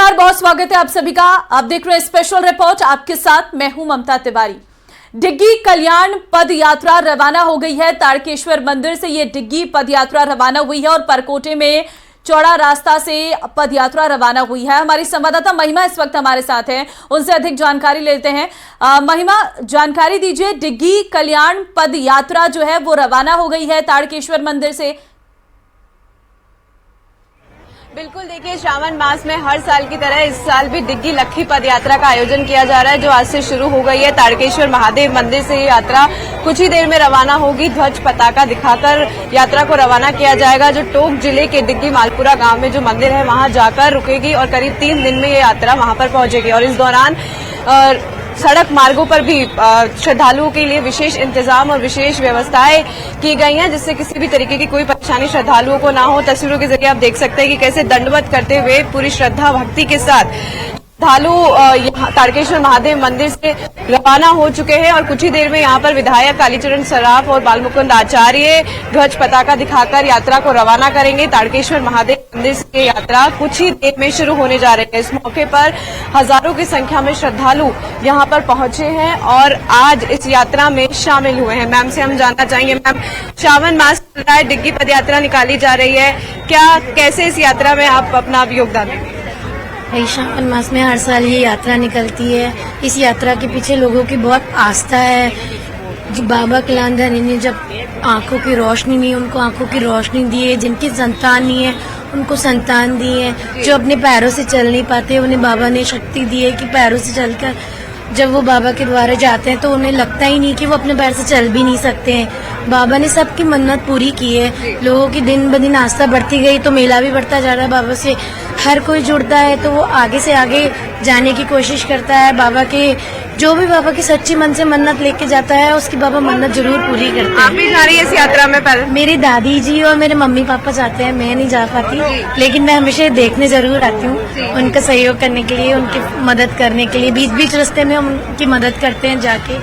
नमस्कार, बहुत स्वागत है आप सभी का। आप देख रहे हैं स्पेशल रिपोर्ट, आपके साथ मैं हूं ममता तिवारी। डिग्गी कल्याण पद यात्रा रवाना हो गई है। तारकेश्वर मंदिर से ये डिग्गी पद यात्रा रवाना हुई है और परकोटे में चौड़ा रास्ता से पद यात्रा रवाना हुई है। हमारी संवाददाता महिमा इस वक्त हमारे साथ हैं, उनसे अधिक जानकारी लेते हैं। महिमा, जानकारी दीजिए, डिग्गी कल्याण पद यात्रा जो है वो रवाना हो गई है तारकेश्वर मंदिर से। बिल्कुल, देखिए, श्रावण मास में हर साल की तरह इस साल भी डिग्गी लक्खी पद यात्रा का आयोजन किया जा रहा है, जो आज से शुरू हो गई है। तारकेश्वर महादेव मंदिर से ये यात्रा कुछ ही देर में रवाना होगी। ध्वज पताका दिखाकर यात्रा को रवाना किया जाएगा, जो टोंक जिले के डिग्गी मालपुरा गांव में जो मंदिर है वहां जाकर रुकेगी और करीब 3 दिन में ये यात्रा वहां पर पहुंचेगी। और इस दौरान सड़क मार्गों पर भी श्रद्धालुओं के लिए विशेष इंतजाम और विशेष व्यवस्थाएं की गई हैं, जिससे किसी भी तरीके की कोई परेशानी श्रद्धालुओं को ना हो। तस्वीरों के जरिए आप देख सकते हैं कि कैसे दंडवत करते हुए पूरी श्रद्धा भक्ति के साथ श्रद्धालु यहाँ तारकेश्वर महादेव मंदिर से रवाना हो चुके हैं। और कुछ ही देर में यहाँ पर विधायक कालीचरण सराफ और बालमुकुंद आचार्य ध्वज पताका दिखाकर यात्रा को रवाना करेंगे। तारकेश्वर महादेव मंदिर से यात्रा कुछ ही देर में शुरू होने जा रही है। इस मौके पर हजारों की संख्या में श्रद्धालु यहाँ पर पहुंचे हैं और आज इस यात्रा में शामिल हुए हैं। मैम से हम जानना चाहेंगे, मैम, श्रावण मास चल रहा है, डिग्गी पद यात्रा निकाली जा रही है, कैसे इस यात्रा में आप अपना योगदान देंगे? श्रावण मास में हर साल ये यात्रा निकलती है। इस यात्रा के पीछे लोगों की बहुत आस्था है। बाबा कल्याणधरी ने जब आंखों की रोशनी नहीं, उनको आंखों की रोशनी दी है। जिनकी संतान नहीं है उनको संतान दी है। जो अपने पैरों से चल नहीं पाते उन्हें बाबा ने शक्ति दी है कि पैरों से चलकर जब वो बाबा के द्वारे जाते हैं तो उन्हें लगता ही नहीं कि वो अपने पैर से चल भी नहीं सकते हैं। बाबा ने सबकी मन्नत पूरी की है। लोगों की दिन ब दिन आस्था बढ़ती गई तो मेला भी बढ़ता जा रहा है। बाबा से हर कोई जुड़ता है तो वो आगे से आगे जाने की कोशिश करता है। बाबा के जो भी बाबा की सच्ची मन से मन्नत लेके जाता है उसकी बाबा मन्नत जरूर पूरी करते हैं। आप भी जा रही है इस यात्रा में? पहले मेरी दादी जी और मेरे मम्मी पापा जाते हैं, मैं नहीं जा पाती, लेकिन मैं हमेशा देखने जरूर आती हूँ, उनका सहयोग करने के लिए, उनकी मदद करने के लिए। बीच बीच रास्ते में हम उनकी मदद करते हैं जाके,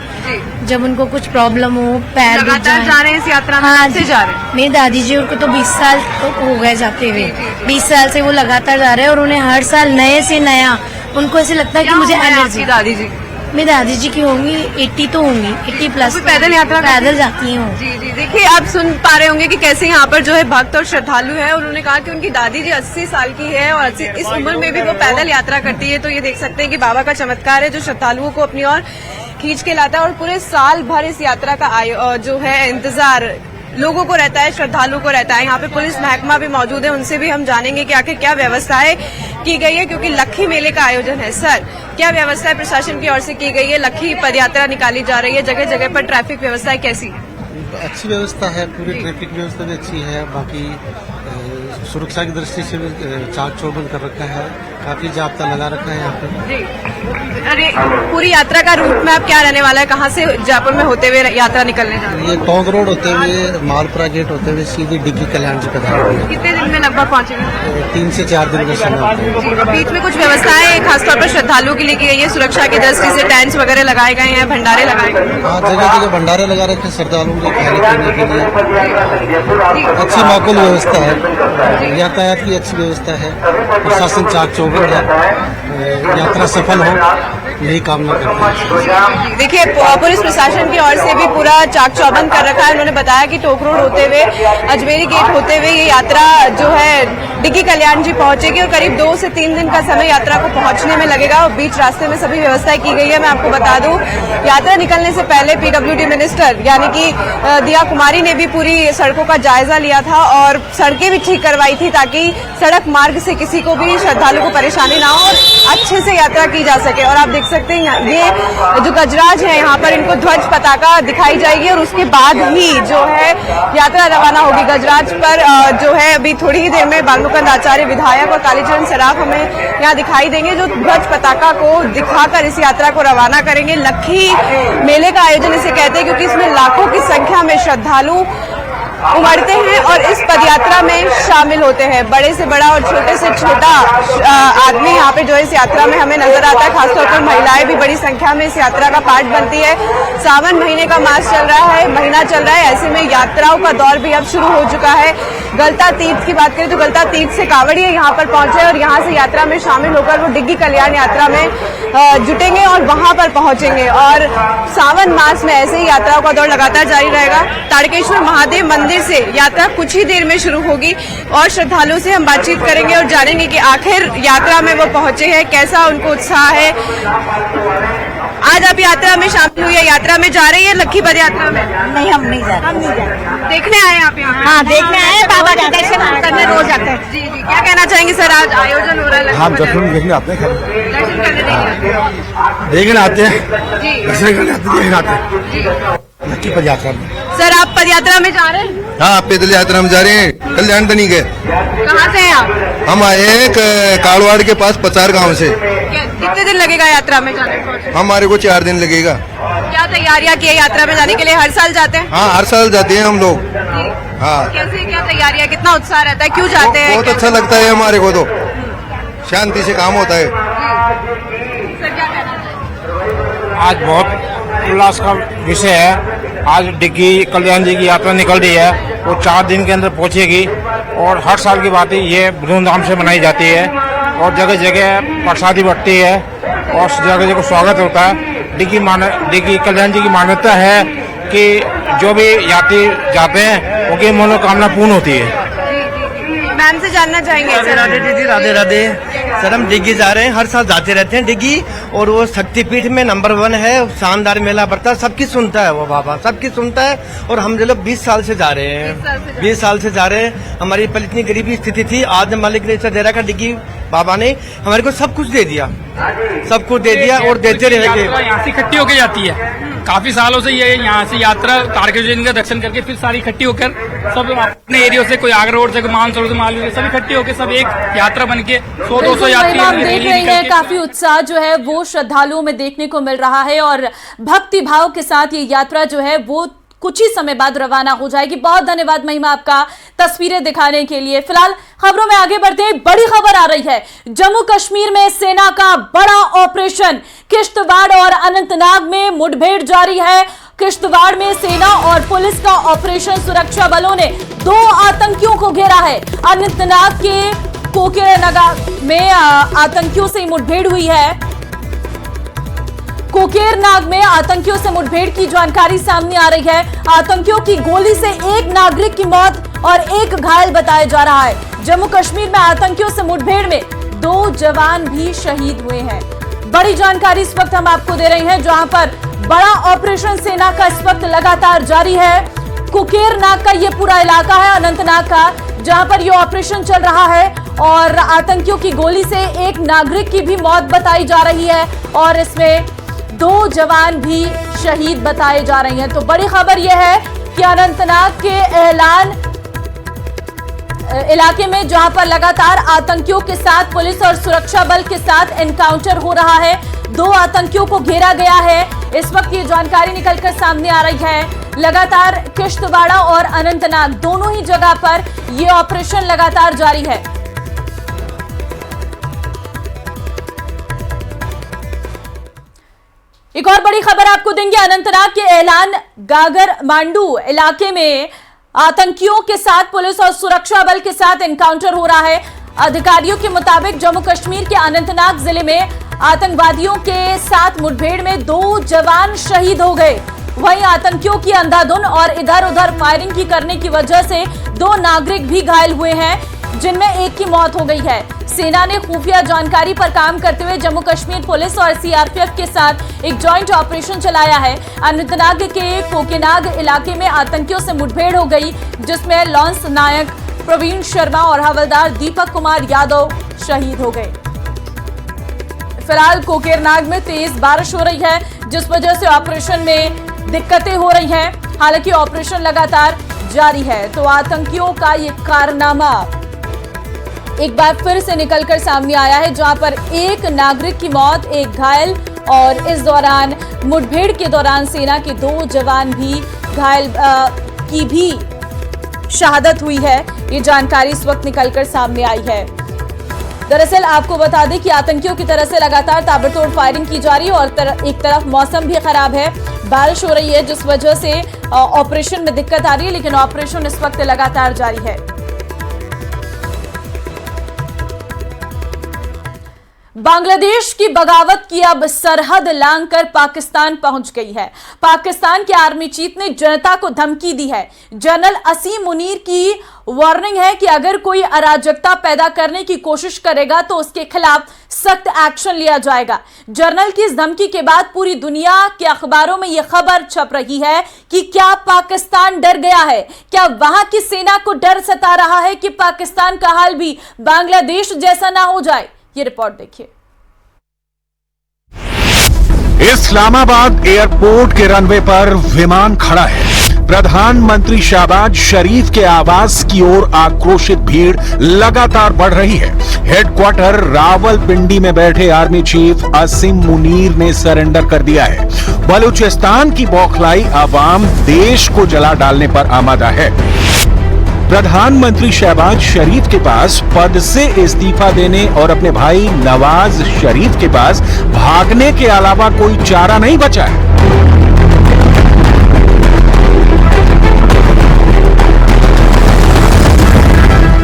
जब उनको कुछ प्रॉब्लम हो, पैर दुख जाए। जा रहे हैं इस यात्रा में? हाँ से जा रहे हैं। मेरी दादी जी उनको तो 20 साल हो गए जाते हुए। 20 साल से वो लगातार जा रहे हैं और उन्हें हर साल नए से नया, उनको ऐसे लगता है कि मुझे एनर्जी। दादी जी, मेरी दादी जी की होंगी 80 तो होंगी, 80 प्लस। पैदल यात्रा पैदल जाती हूँ। जी जी, देखिए, आप सुन पा रहे होंगे कि कैसे यहाँ पर जो है भक्त और श्रद्धालु है। उन्होंने कहा कि उनकी दादी जी 80 साल की है और इस उम्र में भी वो पैदल यात्रा करती है। तो ये देख सकते हैं कि बाबा का चमत्कार है जो श्रद्धालुओं को अपनी ओर खींच के लाता है। और पूरे साल भर इस यात्रा का जो है इंतजार लोगों को रहता है, श्रद्धालु को रहता है। यहाँ पे पुलिस महकमा भी मौजूद है, उनसे भी हम जानेंगे कि आखिर क्या व्यवस्थाएं की गई है, क्योंकि लक्खी मेले का आयोजन है। सर, क्या व्यवस्थाएं प्रशासन की ओर से की गई है? लक्खी पदयात्रा निकाली जा रही है, जगह जगह पर ट्रैफिक व्यवस्थाएं कैसी है? अच्छी व्यवस्था है, पूरी ट्रैफिक व्यवस्था भी अच्छी है। बाकी सुरक्षा की दृष्टि से भी चाक चौबंद कर रखा है, काफी जाब्ता लगा रखा है यहाँ पे। अरे, पूरी यात्रा का रूट मैप क्या रहने वाला है? कहाँ से जयपुर में होते हुए यात्रा निकलने जा रही है? ये टोंक रोड होते हुए, मालपुरा गेट होते हुए सीधी डिग्गी कल्याण जी पधारेंगे। कितने दिन में लगभग पहुँचेंगे? 3 से 4 दिन का समय। बीच में कुछ व्यवस्थाएं खासतौर पर श्रद्धालुओं के लिए की गई है, सुरक्षा की दृष्टि से टेंट्स वगैरह लगाए गए हैं, भंडारे लगाए गए हैं। हाँ, जगह जगह भंडारे लगा रखे श्रद्धालुओं के खाने पीने के लिए। अच्छी माकूल व्यवस्था है, यातायात की अच्छी व्यवस्था है। प्रशासन चाक चौबंद है, यात्रा सफल हो यही कामना करते हैं। देखिए, पुलिस प्रशासन की ओर से भी पूरा चाक चौबंद कर रखा है। उन्होंने बताया कि टोंक रोड होते हुए, अजमेरी गेट होते हुए ये यात्रा जो है डिग्गी कल्याण जी पहुंचेगी और करीब 2 से 3 दिन का समय यात्रा को पहुंचने में लगेगा। और बीच रास्ते में सभी व्यवस्थाएं की गई है। मैं आपको बता दूं, यात्रा निकलने से पहले पीडब्ल्यूडी मिनिस्टर यानी कि दिया कुमारी ने भी पूरी सड़कों का जायजा लिया था और सड़कें भी ठीक करवाई थी, ताकि सड़क मार्ग से किसी को भी, श्रद्धालु को परेशानी ना हो और अच्छे से यात्रा की जा सके। और आप देख सकते हैं ये जो गजराज है यहाँ पर, इनको ध्वज पताका दिखाई जाएगी और उसके बाद ही जो है यात्रा रवाना होगी। गजराज पर जो है अभी थोड़ी ही देर में बालमुकुंद आचार्य, विधायक और कालीचरण सराफ हमें यहाँ दिखाई देंगे, जो ध्वज पताका को दिखाकर इस यात्रा को रवाना करेंगे। लक्खी मेले का आयोजन इसे कहते हैं क्योंकि इसमें लाखों की संख्या में श्रद्धालु उमड़ते हैं और इस पदयात्रा में शामिल होते हैं। बड़े से बड़ा और छोटे से छोटा आदमी यहाँ पे जो है इस यात्रा में हमें नजर आता है। खासतौर पर महिलाएं भी बड़ी संख्या में इस यात्रा का पार्ट बनती है। सावन महीने का मास चल रहा है, महीना चल रहा है, ऐसे में यात्राओं का दौर भी अब शुरू हो चुका है। गलता तीर्थ की बात करें तो गलता तीर्थ से कांवड़िए यहाँ पर पहुंचे और यहाँ से यात्रा में शामिल होकर वो डिग्गी कल्याण यात्रा में जुटेंगे और वहां पर पहुंचेंगे। और सावन मास में ऐसे ही यात्राओं का दौर लगातार जारी रहेगा। तारकेश्वर महादेव मंदिर से यात्रा कुछ ही देर में शुरू होगी और श्रद्धालुओं से हम बातचीत करेंगे और जानेंगे कि आखिर यात्रा में वो पहुंचे हैं, कैसा उनको उत्साह है। आज आप यात्रा में शामिल हुई है, यात्रा में जा रही है लक्खी पद यात्रा में? नहीं, हम नहीं जा रहे। देखने आए आप यहाँ? हाँ, देखने आए, बाबा के दर्शन करने रोज आते हैं। जी जी, क्या कहना चाहेंगे सर, आज आयोजन हो रहा है? हाँ, दर्शन देखने आते हैं, दर्शन करने देखने आते हैं, जी दर्शन करने आते हैं, देखने आते हैं लक्खी पद यात्रा में। सर, आप पद यात्रा में जा रहे हैं? हाँ, पैदल यात्रा में जा रहे हैं, कल्याण बनी गए। कहाँ से हैं आप? हम आए हैं काड़वाड़ के पास पचार गांव से। कितने दिन लगेगा यात्रा में जाने को? हमारे को 4 दिन लगेगा। क्या तैयारियां की है यात्रा में जाने के लिए? हर साल जाते हैं? हाँ, हर साल जाते हैं हम लोग। हाँ, कैसे क्या तैयारियां, कितना उत्साह रहता है, क्यों जाते हैं? बहुत अच्छा लगता है हमारे को, तो शांति से काम होता है। सर, क्या कहना चाहिए? आज बहुत उल्लास का विषय है। आज डिग्गी कल्याण जी की यात्रा निकल रही है, वो 4 दिन के अंदर पहुंचेगी और हर साल की बात है, ये धूमधाम से मनाई जाती है और जगह जगह प्रसादी बंटती है और जगह जगह स्वागत होता है। डिग्गी कल्याण जी की मान्यता है कि जो भी यात्री जाते हैं उनकी मनोकामना पूर्ण होती है। मैम से जानना चाहेंगे राधे सर। राधे दीदी, राधे राधे। सर, हम डिग्गी जा रहे हैं, हर साल जाते रहते हैं डिग्गी, और वो शक्तिपीठ में नंबर 1 है। शानदार मेला पड़ता है, सबकी सुनता है वो बाबा, सबकी सुनता है। और हम लोग 20 साल से जा रहे हैं, 20 साल से जा रहे हैं। हमारी पहले इतनी गरीबी स्थिति थी, आज मालिक ने इसे दे रखा, डिग्गी बाबा ने हमारे को सब कुछ दे दिया, सब कुछ दे दिया और देते रहेंगे। यहाँ से इकट्ठी होकर जाती है, काफी सालों से ये यहाँ से यात्रा तारकेश्वर का दर्शन करके फिर सारी इकट्ठी होकर सब अपने एरिया से, कोई आगरा रोड से, कोई मानसरोवर से, मालवीय से, सब इकट्ठी होकर सब एक यात्रा बन के 100-200 यात्री हम देख रहे हैं काफी उत्साह जो है वो श्रद्धालुओं में देखने को मिल रहा है और भक्ति भाव के साथ ये यात्रा जो है वो कुछ ही समय बाद रवाना हो जाएगी। बहुत धन्यवाद महिमा आपका तस्वीरें दिखाने के लिए। फिलहाल खबरों में आगे बढ़ते हैं, बड़ी खबर आ रही है। जम्मू कश्मीर में सेना का बड़ा ऑपरेशन, किश्तवाड़ और अनंतनाग में मुठभेड़ जारी है। किश्तवाड़ में सेना और पुलिस का ऑपरेशन, सुरक्षा बलों ने 2 आतंकियों को घेरा है। अनंतनाग के कोकेरनाग में आतंकियों से मुठभेड़ हुई है। कोकेरनाग में आतंकियों से मुठभेड़ की जानकारी सामने आ रही है। आतंकियों की गोली से एक नागरिक की मौत और एक घायल बताया जा रहा है। जम्मू कश्मीर में आतंकियों से मुठभेड़ में 2 जवान भी शहीद हुए हैं। बड़ी जानकारी इस वक्त हम आपको दे रहे हैं, जहां पर बड़ा ऑपरेशन सेना का इस वक्त लगातार जारी है। कोकेरनाग का ये पूरा इलाका है, अनंतनाग का, जहां पर ये ऑपरेशन चल रहा है और आतंकियों की गोली से एक नागरिक की भी मौत बताई जा रही है और इसमें 2 जवान भी शहीद बताए जा रहे हैं। तो बड़ी खबर यह है कि अनंतनाग के एलान इलाके में, जहां पर लगातार आतंकियों के साथ पुलिस और सुरक्षा बल के साथ एनकाउंटर हो रहा है, 2 आतंकियों को घेरा गया है। इस वक्त ये जानकारी निकलकर सामने आ रही है। लगातार किश्तवाड़ा और अनंतनाग दोनों ही जगह पर यह ऑपरेशन लगातार जारी है। एक और बड़ी खबर आपको देंगे, अनंतनाग के एलान गागर मांडू इलाके में आतंकियों के साथ पुलिस और सुरक्षा बल के साथ एनकाउंटर हो रहा है। अधिकारियों के मुताबिक जम्मू कश्मीर के अनंतनाग जिले में आतंकवादियों के साथ मुठभेड़ में 2 जवान शहीद हो गए। वहीं आतंकियों की अंधाधुन और इधर उधर फायरिंग की करने की वजह से 2 नागरिक भी घायल हुए हैं, जिनमें एक की मौत हो गई है। सेना ने खुफिया जानकारी पर काम करते हुए जम्मू कश्मीर पुलिस और सीआरपीएफ के साथ एक जॉइंट ऑपरेशन चलाया है। अनंतनाग के कोकेनाग इलाके में आतंकियों से मुठभेड़ हो गई, जिसमें लॉन्स नायक प्रवीण शर्मा और हवलदार दीपक कुमार यादव शहीद हो गए। फिलहाल कोकेरनाग में तेज बारिश हो रही है, जिस वजह से ऑपरेशन में दिक्कतें हो रही हैं। हालांकि ऑपरेशन लगातार जारी है। तो आतंकियों का ये कारनामा एक बार फिर से निकलकर सामने आया है, जहां पर एक नागरिक की मौत, एक घायल, और इस दौरान मुठभेड़ के दौरान सेना के 2 जवान भी घायल की भी शहादत हुई है। ये जानकारी इस वक्त निकलकर सामने आई है। दरअसल आपको बता दें कि आतंकियों की तरफ से लगातार ताबड़तोड़ फायरिंग की जा रही है और एक तरफ मौसम भी खराब है, बारिश हो रही है, जिस वजह से ऑपरेशन में दिक्कत आ रही है, लेकिन ऑपरेशन इस वक्त लगातार जारी है। बांग्लादेश की बगावत की अब सरहद लांघकर पाकिस्तान पहुंच गई है। पाकिस्तान के आर्मी चीफ ने जनता को धमकी दी है। जनरल असीम मुनीर की वार्निंग है कि अगर कोई अराजकता पैदा करने की कोशिश करेगा तो उसके खिलाफ सख्त एक्शन लिया जाएगा। जनरल की इस धमकी के बाद पूरी दुनिया के अखबारों में यह खबर छप रही है कि क्या पाकिस्तान डर गया है, क्या वहां की सेना को डर सता रहा है कि पाकिस्तान का हाल भी बांग्लादेश जैसा ना हो जाए। ये रिपोर्ट देखिए। इस्लामाबाद एयरपोर्ट के रनवे पर विमान खड़ा है। प्रधानमंत्री शहबाज शरीफ के आवास की ओर आक्रोशित भीड़ लगातार बढ़ रही है। हेडक्वार्टर रावलपिंडी में बैठे आर्मी चीफ असीम मुनीर ने सरेंडर कर दिया है। बलूचिस्तान की बौखलाई आवाम देश को जला डालने पर आमादा है। प्रधानमंत्री शहबाज शरीफ के पास पद से इस्तीफा देने और अपने भाई नवाज शरीफ के पास भागने के अलावा कोई चारा नहीं बचा है।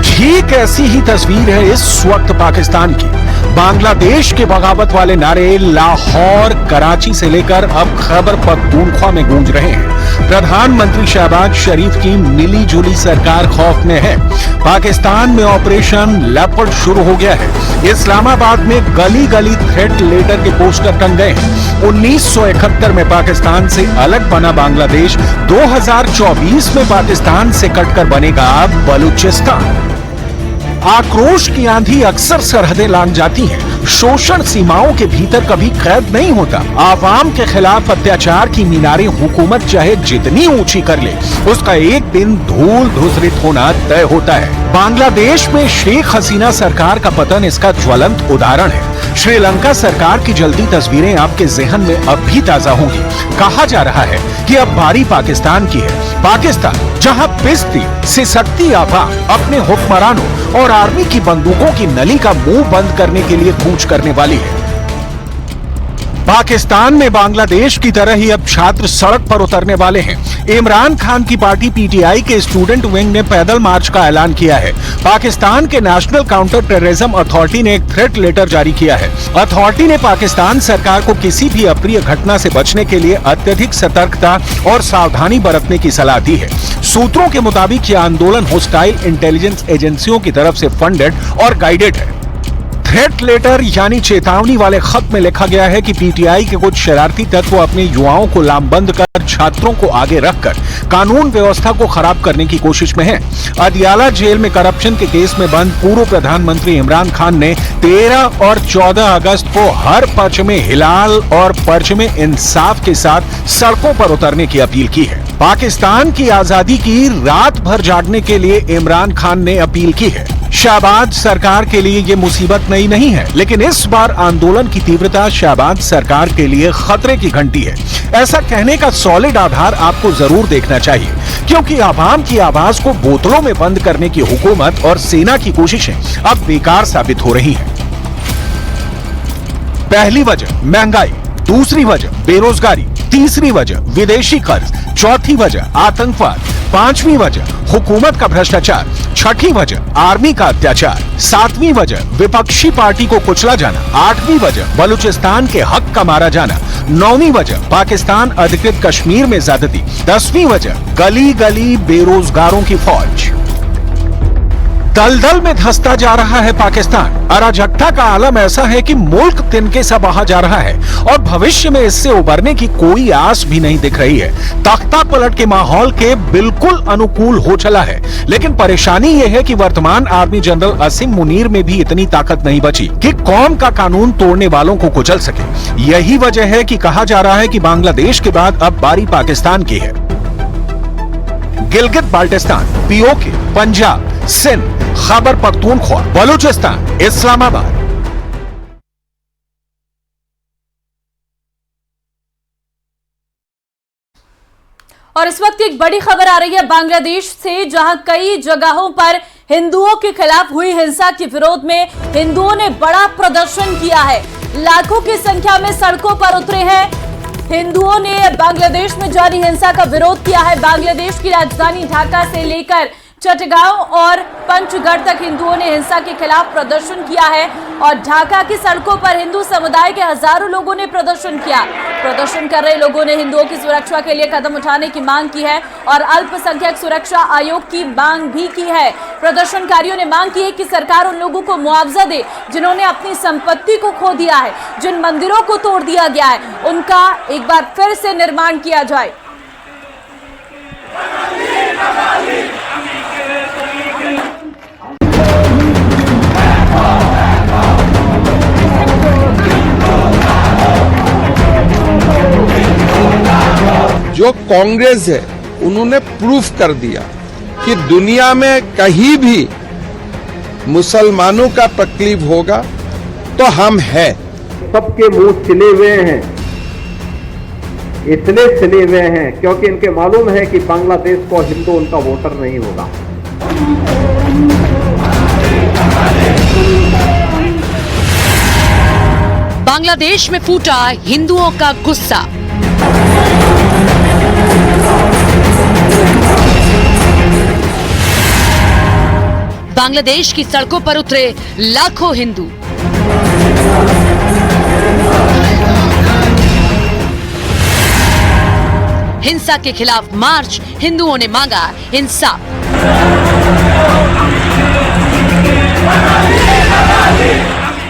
ठीक ऐसी ही तस्वीर है इस वक्त पाकिस्तान की। बांग्लादेश के बगावत वाले नारे लाहौर, कराची से लेकर अब खैबर पख्तूनख्वा में गूंज रहे हैं। प्रधानमंत्री शहबाज शरीफ की मिली जुली सरकार खौफ में है। पाकिस्तान में ऑपरेशन लेपर्ड शुरू हो गया है। इस्लामाबाद में गली गली थ्रेट लेटर के पोस्टर टंग गए हैं। 1971 में पाकिस्तान से अलग बना बांग्लादेश 2024 में पाकिस्तान से कटकर बनेगा बलूचिस्तान। आक्रोश की आंधी अक्सर सरहदें लांघ जाती हैं। शोषण सीमाओं के भीतर कभी कैद नहीं होता। आवाम के खिलाफ अत्याचार की मीनारें हुकूमत चाहे जितनी ऊंची कर ले, उसका एक दिन धूल धूसरित होना तय होता है। बांग्लादेश में शेख हसीना सरकार का पतन इसका ज्वलंत उदाहरण है। श्रीलंका सरकार की जल्दी तस्वीरें आपके जहन में अब भी ताजा होंगी। कहा जा रहा है कि अब बारी पाकिस्तान की है। पाकिस्तान जहां पिसती सिसकती आवाम अपने हुक्मरानों और आर्मी की बंदूकों की नली का मुंह बंद करने के लिए कूच करने वाली है। पाकिस्तान में बांग्लादेश की तरह ही अब छात्र सड़क पर उतरने वाले हैं। इमरान खान की पार्टी पीटीआई के स्टूडेंट विंग ने पैदल मार्च का ऐलान किया है। पाकिस्तान के नेशनल काउंटर टेररिज्म अथॉरिटी ने एक थ्रेट लेटर जारी किया है। अथॉरिटी ने पाकिस्तान सरकार को किसी भी अप्रिय घटना से बचने के लिए अत्यधिक सतर्कता और सावधानी बरतने की सलाह दी है। सूत्रों के मुताबिक यह आंदोलन होस्टाइल इंटेलिजेंस एजेंसियों की तरफ से फंडेड और गाइडेड है। थ्रेट लेटर यानी चेतावनी वाले खत में लिखा गया है कि पीटीआई के कुछ शरारती तत्व अपने युवाओं को लामबंद कर छात्रों को आगे रखकर कानून व्यवस्था को खराब करने की कोशिश में हैं। अदियाला जेल में करप्शन के केस में बंद पूर्व प्रधानमंत्री इमरान खान ने 13 और 14 अगस्त को हर पक्ष में हिलाल और पर्च में इंसाफ के साथ सड़कों पर उतरने की अपील की है। पाकिस्तान की आजादी की रात भर जागने के लिए इमरान खान ने अपील की है। शहबाज सरकार के लिए ये मुसीबत नई नहीं है, लेकिन इस बार आंदोलन की तीव्रता शहबाज सरकार के लिए खतरे की घंटी है। ऐसा कहने का सॉलिड आधार आपको जरूर देखना चाहिए, क्योंकि आवाम की आवाज को बोतलों में बंद करने की हुकूमत और सेना की कोशिशें अब बेकार साबित हो रही हैं। पहली वजह महंगाई, दूसरी वजह बेरोजगारी, तीसरी वजह विदेशी कर्ज, चौथी वजह आतंकवाद, पांचवी वजह हुकूमत का भ्रष्टाचार, छठी वजह आर्मी का अत्याचार, सातवीं वजह विपक्षी पार्टी को कुचला जाना, आठवीं वजह बलूचिस्तान के हक का मारा जाना, नौवीं वजह पाकिस्तान अधिकृत कश्मीर में ज्यादती, 10वीं वजह गली गली बेरोजगारों की फौज। दलदल में धंसता जा रहा है पाकिस्तान। अराजकता का आलम ऐसा है कि मुल्क तिनके सा बहा जा रहा है और भविष्य में इससे उबरने की कोई आस भी नहीं दिख रही है। तख्ता पलट के माहौल के बिल्कुल अनुकूल हो चला है, लेकिन परेशानी यह है कि वर्तमान आर्मी जनरल असीम मुनीर में भी इतनी ताकत नहीं बची कि कौम का कानून तोड़ने वालों को कुचल सके। यही वजह है कि कहा जा रहा है कि बांग्लादेश के बाद अब बारी पाकिस्तान की है। गिलगित बाल्टिस्तान, पीओके, पंजाब, सिंध, खैबर पख्तूनख्वा, बलूचिस्तान, इस्लामाबाद। और इस वक्त एक बड़ी खबर आ रही है बांग्लादेश से, जहां कई जगहों पर हिंदुओं के खिलाफ हुई हिंसा के विरोध में हिंदुओं ने बड़ा प्रदर्शन किया है। लाखों की संख्या में सड़कों पर उतरे हैं। हिंदुओं ने बांग्लादेश में जारी हिंसा का विरोध किया है। बांग्लादेश की राजधानी ढाका से लेकर चटगांव और पंचगढ़ तक हिंदुओं ने हिंसा के खिलाफ प्रदर्शन किया है और ढाका की सड़कों पर हिंदू समुदाय के हजारों लोगों ने प्रदर्शन किया। प्रदर्शन कर रहे लोगों ने हिंदुओं की सुरक्षा के लिए कदम उठाने की मांग की है और अल्पसंख्यक सुरक्षा आयोग की मांग भी की है। प्रदर्शनकारियों ने मांग की है कि सरकार उन लोगों को मुआवजा दे जिन्होंने अपनी संपत्ति को खो दिया है, जिन मंदिरों को तोड़ दिया गया है, उनका एक बार फिर से निर्माण किया जाए। जो कांग्रेस है उन्होंने प्रूफ कर दिया कि दुनिया में कहीं भी मुसलमानों का तकलीफ होगा तो हम हैं। सबके मुंह सिले हुए हैं, इसलिए सिले हुए हैं क्योंकि इनके मालूम है कि बांग्लादेश को हिंदू उनका वोटर नहीं होगा। बांग्लादेश में फूटा हिंदुओं का गुस्सा। बांग्लादेश की सड़कों पर उतरे लाखों हिंदू। हिंसा के खिलाफ मार्च, हिंदुओं ने मांगा इंसाफ।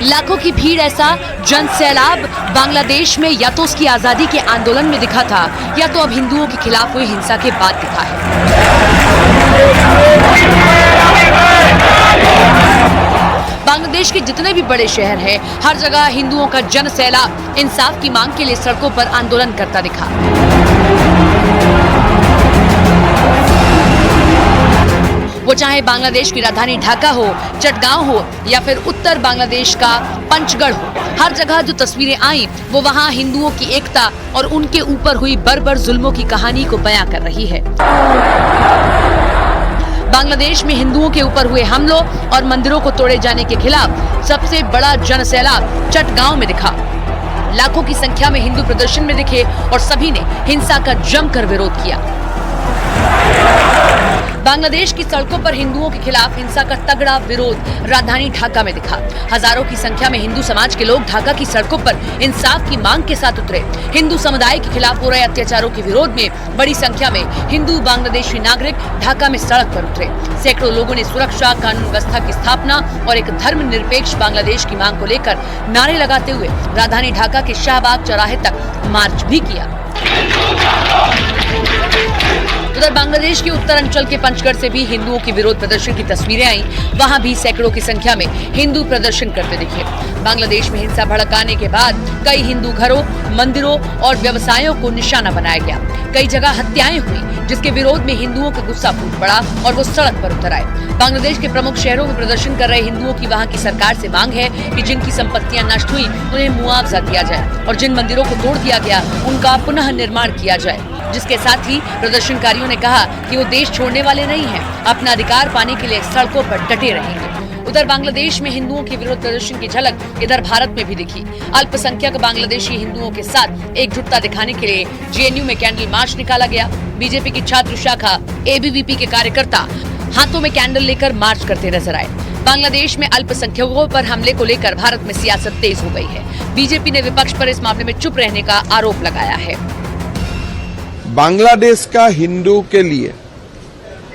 लाखों की भीड़, ऐसा जन सैलाब बांग्लादेश में या तो उसकी आजादी के आंदोलन में दिखा था या तो अब हिंदुओं के खिलाफ हुई हिंसा के बाद दिखा है। बांग्लादेश के जितने भी बड़े शहर हैं, हर जगह हिंदुओं का जन सैलाब इंसाफ की मांग के लिए सड़कों पर आंदोलन करता दिखा। वो चाहे बांग्लादेश की राजधानी ढाका हो, चटगांव हो या फिर उत्तर बांग्लादेश का पंचगढ़ हो, हर जगह जो तस्वीरें आई वो वहां हिंदुओं की एकता और उनके ऊपर हुई बर्बर जुल्मों की कहानी को बयां कर रही है। बांग्लादेश में हिंदुओं के ऊपर हुए हमलों और मंदिरों को तोड़े जाने के खिलाफ सबसे बड़ा जन सैलाब चटगांव में दिखा। लाखों की संख्या में हिंदू प्रदर्शन में दिखे और सभी ने हिंसा का जमकर विरोध किया। बांग्लादेश की सड़कों पर हिंदुओं के खिलाफ हिंसा का तगड़ा विरोध राजधानी ढाका में दिखा। हजारों की संख्या में हिंदू समाज के लोग ढाका की सड़कों पर इंसाफ की मांग के साथ उतरे। हिंदू समुदाय के खिलाफ हो रहे अत्याचारों के विरोध में बड़ी संख्या में हिंदू बांग्लादेशी नागरिक ढाका में सड़क पर उतरे। सैकड़ों लोगों ने सुरक्षा, कानून व्यवस्था की स्थापना और एक धर्मनिरपेक्ष बांग्लादेश की मांग को लेकर नारे लगाते हुए राजधानी ढाका के शाहबाग चौराहे तक मार्च भी किया। उधर बांग्लादेश के उत्तरांचल के पंचगढ़ से भी हिंदुओं के विरोध प्रदर्शन की तस्वीरें आई। वहां भी सैकड़ों की संख्या में हिंदू प्रदर्शन करते दिखे। बांग्लादेश में हिंसा भड़काने के बाद कई हिंदू घरों, मंदिरों और व्यवसायों को निशाना बनाया गया। कई जगह हत्याएं हुई, जिसके विरोध में हिंदुओं का गुस्सा फूट पड़ा और वो सड़क पर उतर आए। बांग्लादेश के प्रमुख शहरों में प्रदर्शन कर रहे हिंदुओं की वहां की सरकार से मांग है कि जिनकी संपत्तियां नष्ट हुई उन्हें मुआवजा दिया जाए और जिन मंदिरों को तोड़ दिया गया उनका पुनः निर्माण किया जाए। जिसके साथ ही प्रदर्शनकारियों ने कहा कि वो देश छोड़ने वाले नहीं हैं, अपना अधिकार पाने के लिए सड़कों पर डटे रहेंगे। उधर बांग्लादेश में हिंदुओं के विरोध प्रदर्शन की झलक इधर भारत में भी दिखी। अल्पसंख्यक बांग्लादेशी हिंदुओं के साथ एकजुटता दिखाने के लिए जेएनयू में कैंडल मार्च निकाला गया। बीजेपी की छात्र शाखा एबीवीपी के कार्यकर्ता हाथों में कैंडल लेकर मार्च करते नजर आए। बांग्लादेश में अल्पसंख्यकों पर हमले को लेकर भारत में सियासत तेज हो गई है। बीजेपी ने विपक्ष पर इस मामले में चुप रहने का आरोप लगाया है। बांग्लादेश का हिंदू के लिए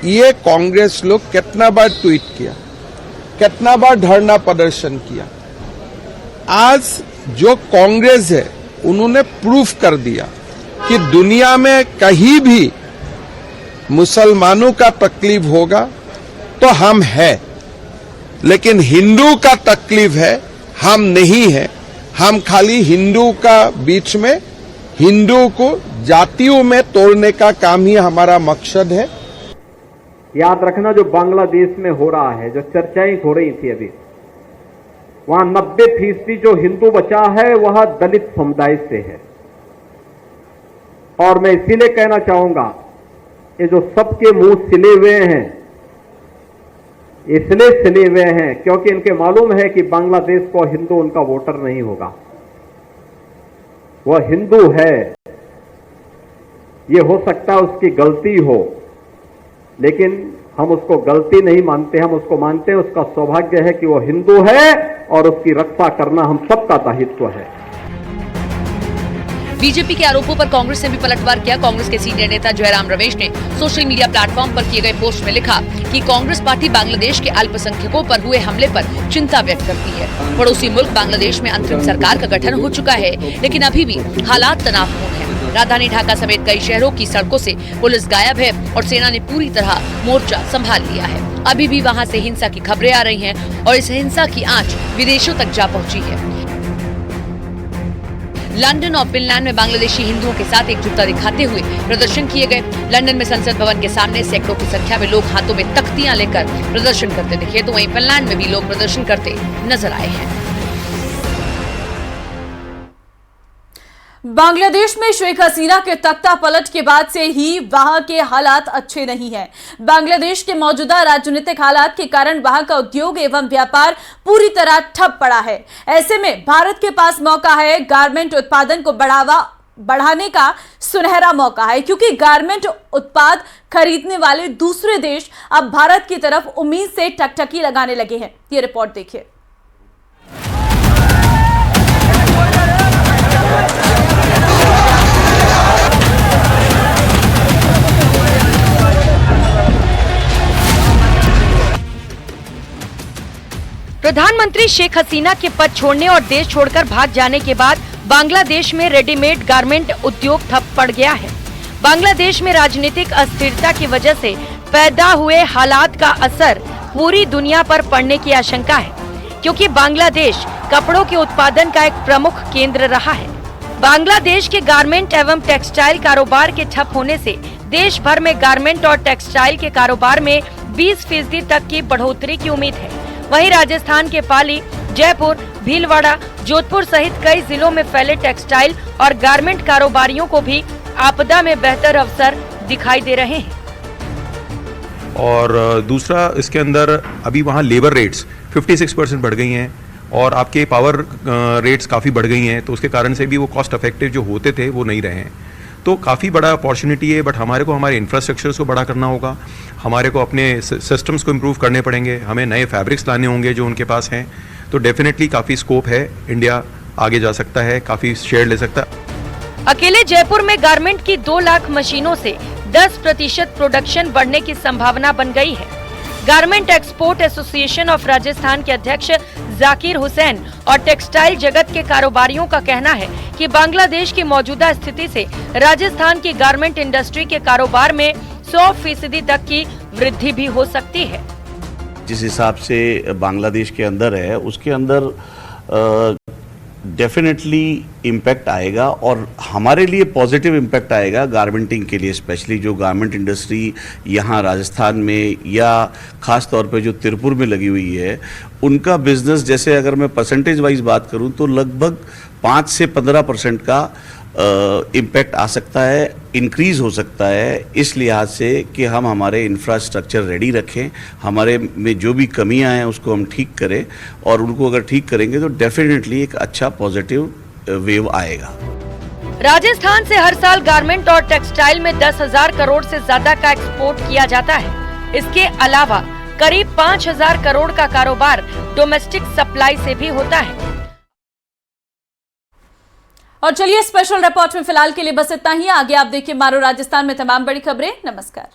ये कांग्रेस लोग कितना बार ट्वीट किया, कितना बार धरना प्रदर्शन किया। आज जो कांग्रेस है उन्होंने प्रूफ कर दिया कि दुनिया में कहीं भी मुसलमानों का तकलीफ होगा तो हम हैं, लेकिन हिंदू का तकलीफ है हम नहीं है। हम खाली हिंदू का बीच में हिंदू को जातियों में तोड़ने का काम ही हमारा मकसद है। याद रखना, जो बांग्लादेश में हो रहा है, जो चर्चाएं हो रही थी अभी, वहां 90% जो हिंदू बचा है वह दलित समुदाय से है। और मैं इसीलिए कहना चाहूंगा ये जो सबके मुंह सिले हुए हैं, इसलिए सिले हुए हैं क्योंकि इनके मालूम है कि बांग्लादेश को हिंदू उनका वोटर नहीं होगा। वह हिंदू है, ये हो सकता है उसकी गलती हो, लेकिन हम उसको गलती नहीं मानते, हम उसको मानते हैं उसका सौभाग्य है कि वो हिंदू है और उसकी रक्षा करना हम सबका दायित्व है। बीजेपी के आरोपों पर कांग्रेस ने भी पलटवार किया। कांग्रेस के सीनियर नेता जयराम रमेश ने सोशल मीडिया प्लेटफॉर्म पर किए गए पोस्ट में लिखा कि कांग्रेस पार्टी बांग्लादेश के अल्पसंख्यकों पर हुए हमले पर चिंता व्यक्त करती है। पड़ोसी मुल्क बांग्लादेश में अंतरिम सरकार का गठन हो चुका है, लेकिन अभी भी हालात तनावपूर्ण हैं। राजधानी ढाका समेत कई शहरों की सड़कों से पुलिस गायब है और सेना ने पूरी तरह मोर्चा संभाल लिया है। अभी भी वहाँ से हिंसा की खबरें आ रही हैं और इस हिंसा की आंच विदेशों तक जा पहुंची है। लंदन और फिनलैंड में बांग्लादेशी हिंदुओं के साथ एकजुटता दिखाते हुए प्रदर्शन किए गए। लंदन में संसद भवन के सामने सैकड़ों की संख्या में लोग हाथों में तख्तियां लेकर प्रदर्शन करते दिखे, तो वहीं फिनलैंड में भी लोग प्रदर्शन करते नजर आए हैं। बांग्लादेश में शेख हसीना के तख्ता पलट के बाद से ही वहां के हालात अच्छे नहीं हैं। बांग्लादेश के मौजूदा राजनीतिक हालात के कारण वहां का उद्योग एवं व्यापार पूरी तरह ठप पड़ा है। ऐसे में भारत के पास मौका है गारमेंट उत्पादन को बढ़ाने का सुनहरा मौका है, क्योंकि गारमेंट उत्पाद खरीदने वाले दूसरे देश अब भारत की तरफ उम्मीद से टकटकी लगाने लगे हैं। ये रिपोर्ट देखिए। प्रधानमंत्री शेख हसीना के पद छोड़ने और देश छोड़कर भाग जाने के बाद बांग्लादेश में रेडीमेड गारमेंट उद्योग ठप पड़ गया है। बांग्लादेश में राजनीतिक अस्थिरता की वजह से पैदा हुए हालात का असर पूरी दुनिया पर पड़ने की आशंका है, क्योंकि बांग्लादेश कपड़ों के उत्पादन का एक प्रमुख केंद्र रहा है। बांग्लादेश के गारमेंट एवं टेक्सटाइल कारोबार के ठप होने से देश भर में गारमेंट और टेक्सटाइल के कारोबार में 20% तक की बढ़ोतरी की उम्मीद है। वहीं राजस्थान के पाली, जयपुर, भीलवाड़ा, जोधपुर सहित कई जिलों में फैले टेक्सटाइल और गारमेंट कारोबारियों को भी आपदा में बेहतर अवसर दिखाई दे रहे हैं। और दूसरा, इसके अंदर अभी वहाँ लेबर रेट्स 56% बढ़ गई हैं और आपके पावर रेट्स काफ़ी बढ़ गई हैं, तो उसके कारण से भी वो कॉस्ट इफेक्टिव जो होते थे वो नहीं रहे हैं। तो काफ़ी बड़ा अपॉर्चुनिटी है, बट हमारे को हमारे इंफ्रास्ट्रक्चर्स को बड़ा करना होगा, हमारे को अपने सिस्टम्स को इम्प्रूव करने पड़ेंगे, हमें नए फैब्रिक्स लाने होंगे जो उनके पास हैं। तो डेफिनेटली काफ़ी स्कोप है, इंडिया आगे जा सकता है, काफ़ी शेयर ले सकता है। अकेले जयपुर में गारमेंट की 2 लाख मशीनों से 10% प्रोडक्शन बढ़ने की संभावना बन गई है। Garment export association of Rajasthan के अध्यक्ष जाकिर हुसैन और टेक्सटाइल जगत के कारोबारियों का कहना है कि बांग्लादेश की मौजूदा स्थिति से राजस्थान की गारमेंट इंडस्ट्री के कारोबार में 100% तक की वृद्धि भी हो सकती है। जिस हिसाब से बांग्लादेश के अंदर है, उसके अंदर डेफिनेटली इम्पैक्ट आएगा और हमारे लिए पॉजिटिव इम्पैक्ट आएगा गारमेंटिंग के लिए, स्पेशली जो गारमेंट इंडस्ट्री यहाँ राजस्थान में या ख़ास तौर पे जो तिरुपुर में लगी हुई है, उनका बिजनेस, जैसे अगर मैं परसेंटेज वाइज बात करूँ तो लगभग 5 से 15% का इम्पैक्ट आ सकता है, इंक्रीज़ हो सकता है, इस लिहाज से कि हम हमारे इंफ्रास्ट्रक्चर रेडी रखें, हमारे में जो भी कमियां हैं उसको हम ठीक करें, और उनको अगर ठीक करेंगे तो डेफिनेटली एक अच्छा पॉजिटिव वेव आएगा। राजस्थान से हर साल गारमेंट और टेक्सटाइल में 10,000 करोड़ से ज्यादा का एक्सपोर्ट किया जाता है। इसके अलावा करीब 5,000 करोड़ का कारोबार डोमेस्टिक सप्लाई से भी होता है। और चलिए, स्पेशल रिपोर्ट में फिलहाल के लिए बस इतना ही। आगे आप देखिए मारो राजस्थान में तमाम बड़ी खबरें। नमस्कार।